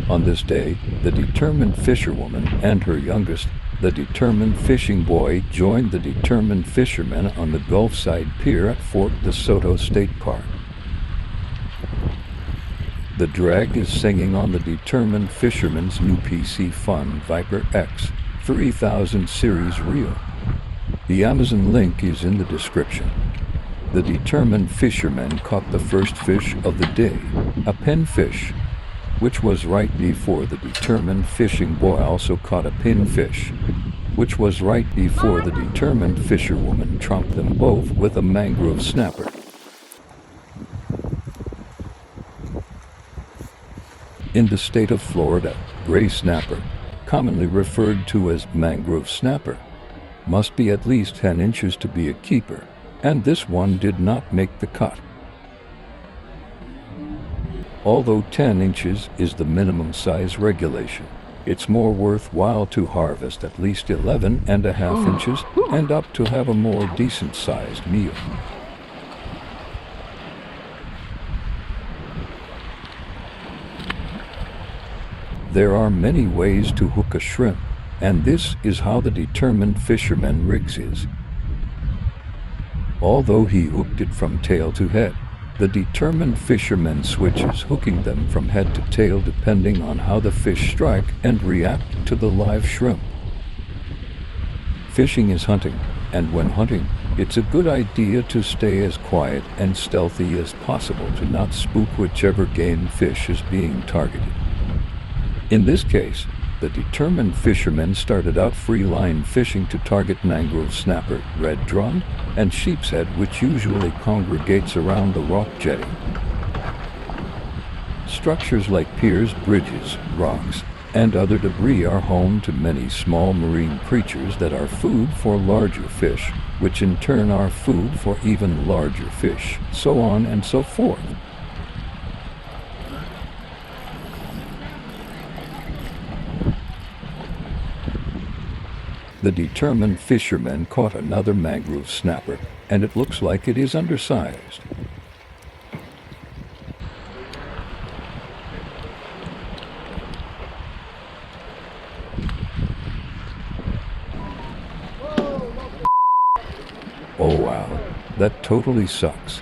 On this day, the determined fisherwoman and her youngest, the determined fishing boy, joined the determined fishermen on the Gulfside Pier at Fort DeSoto State Park. The drag is singing on the determined fisherman's new Piscifun Viper X 3000 series reel. The Amazon link is in the description. The determined fishermen caught the first fish of the day, a pinfish, which was right before the determined fishing boy also caught a pinfish, which was right before the determined fisherwoman trumped them both with a mangrove snapper. In the state of Florida, gray snapper, commonly referred to as mangrove snapper, must be at least 10 inches to be a keeper, and this one did not make the cut. Although 10 inches is the minimum size regulation, it's more worthwhile to harvest at least 11.5 inches and up to have a more decent sized meal. There are many ways to hook a shrimp, and this is how the determined fisherman rigs his. Although he hooked it from tail to head, the determined fisherman switches hooking them from head to tail depending on how the fish strike and react to the live shrimp. Fishing is hunting, and when hunting, it's a good idea to stay as quiet and stealthy as possible to not spook whichever game fish is being targeted. In this case, the determined fishermen started out free-line fishing to target mangrove snapper, red drum, and sheepshead, which usually congregates around the rock jetty. Structures like piers, bridges, rocks, and other debris are home to many small marine creatures that are food for larger fish, which in turn are food for even larger fish, so on and so forth. The determined fishermen caught another mangrove snapper, and it looks like it is undersized. Oh wow, that totally sucks.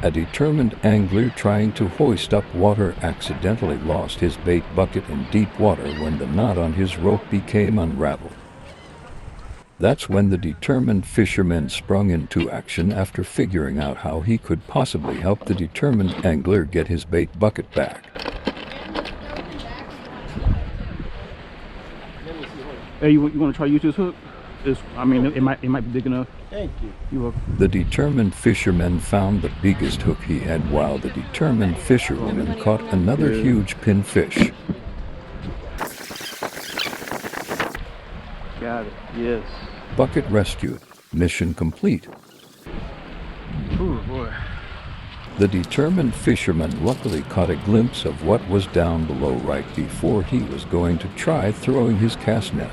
A determined angler trying to hoist up water accidentally lost his bait bucket in deep water when the knot on his rope became unraveled. That's when the determined fisherman sprung into action after figuring out how he could possibly help the determined angler get his bait bucket back. Hey, you want to try use this hook? It might be big enough. Thank you. You're welcome. The determined fisherman found the biggest hook he had, while the determined fisherwoman caught another huge pinfish. Got it. Yes. Bucket rescued. Mission complete. Oh boy. The determined fisherman luckily caught a glimpse of what was down below right before he was going to try throwing his cast net.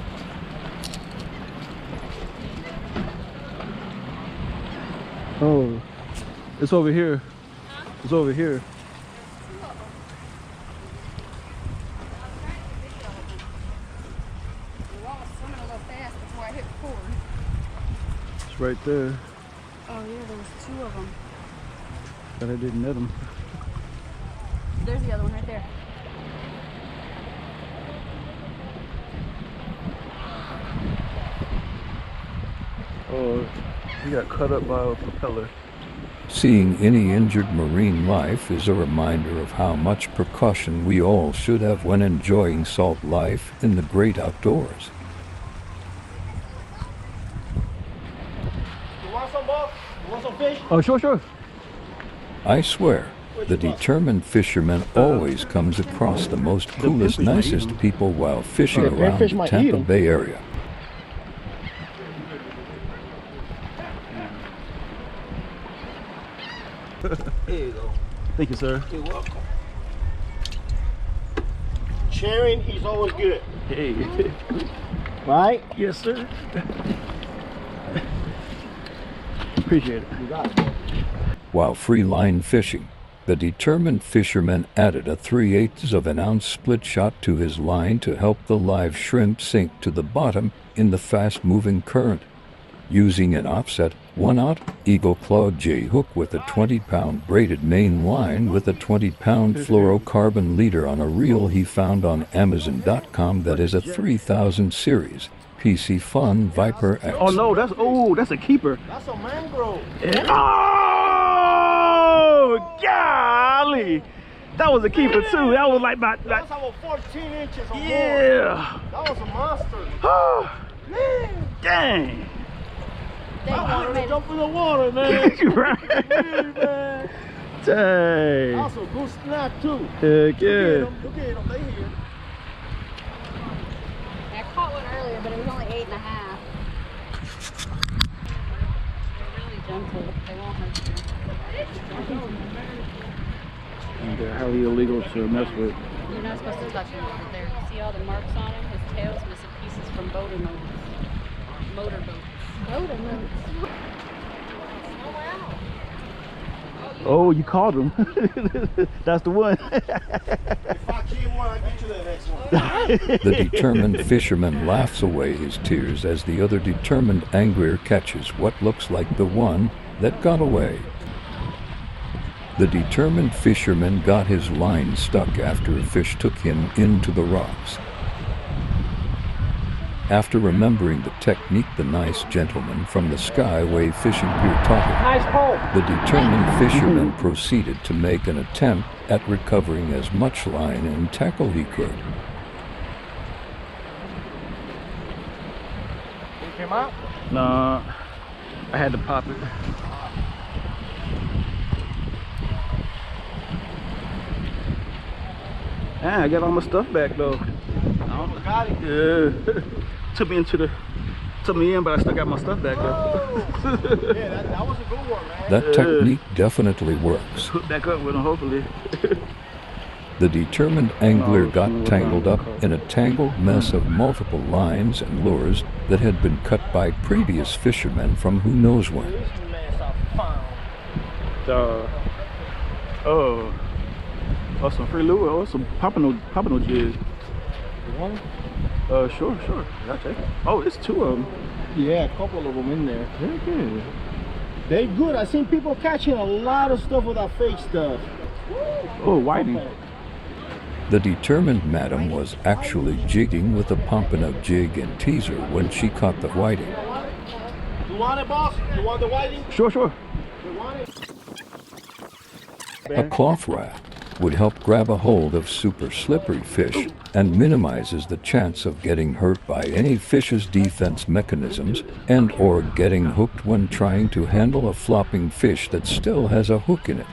Oh, it's over here. It's over here. It's right there. Oh yeah, there was 2 of them. But I didn't net them. There's the other one right there. Oh, he got cut up by a propeller. Seeing any injured marine life is a reminder of how much precaution we all should have when enjoying salt life in the great outdoors. You want some, boss? You want some fish? Oh, sure. I swear, the determined fisherman always comes across the most coolest, nicest people while fishing around the Tampa Bay area. Here you go. Thank you, sir. You're welcome. Sharing is always good. Hey. Right? Yes, sir. Appreciate it. You got it. While free line fishing, The determined fisherman added a 3/8 of an ounce split shot to his line to help the live shrimp sink to the bottom in the fast-moving current. Using an offset 1/0 Eagle Claw J hook with a 20-pound braided main line with a 20-pound fluorocarbon leader on a reel he found on Amazon.com that is a 3000 series Piscifun Viper X. Oh no, that's a keeper. That's a mangrove. Oh, golly. That was a keeper too. That was like about That was about 14 inches or more. yeah. That was a monster. Oh, Man, dang. I wanted to jump in the water, man. Right. Man. Dang. That's a good snap too. Heck yeah. Look at them. They here. I caught one earlier, but it was only 8.5. They're really gentle. They won't hurt you. And they're highly illegal to mess with. You're not supposed to touch him over there. See all the marks on him? His tail's missing pieces from motor boats. Motor boats. Oh, you caught him. That's the one. If I keep one, I'll get you the next one. The determined fisherman laughs away his tears as the other determined angler catches what looks like the one that got away. The determined fisherman got his line stuck after a fish took him into the rocks. After remembering the technique the nice gentleman from the Skyway fishing pier taught him, Nice pole. the determined fisherman proceeded to make an attempt at recovering as much line and tackle he could. It came out? Nah, I had to pop it. Ah, I got all my stuff back though. Got it. Yeah. Took me in, but I still got my stuff back though. Yeah, that was a good one, man. That technique definitely works. Hook back up with them, hopefully. The determined angler got tangled up in a tangled mess of multiple lines and lures that had been cut by previous fishermen from who knows when. This mess I found. Oh, some free lure. Oh, some poppino jig. One? Sure. I'll take it. Oh, it's two of them. Yeah, a couple of them in there. Heck yeah. They good. I seen people catching a lot of stuff with that fake stuff. Oh, whiting. The determined madam was actually jigging with a pompano jig and teaser when she caught the whiting. You want it, boss? You want the whiting? Sure. You want it? A cloth wrap would help grab a hold of super slippery fish and minimizes the chance of getting hurt by any fish's defense mechanisms and or getting hooked when trying to handle a flopping fish that still has a hook in it.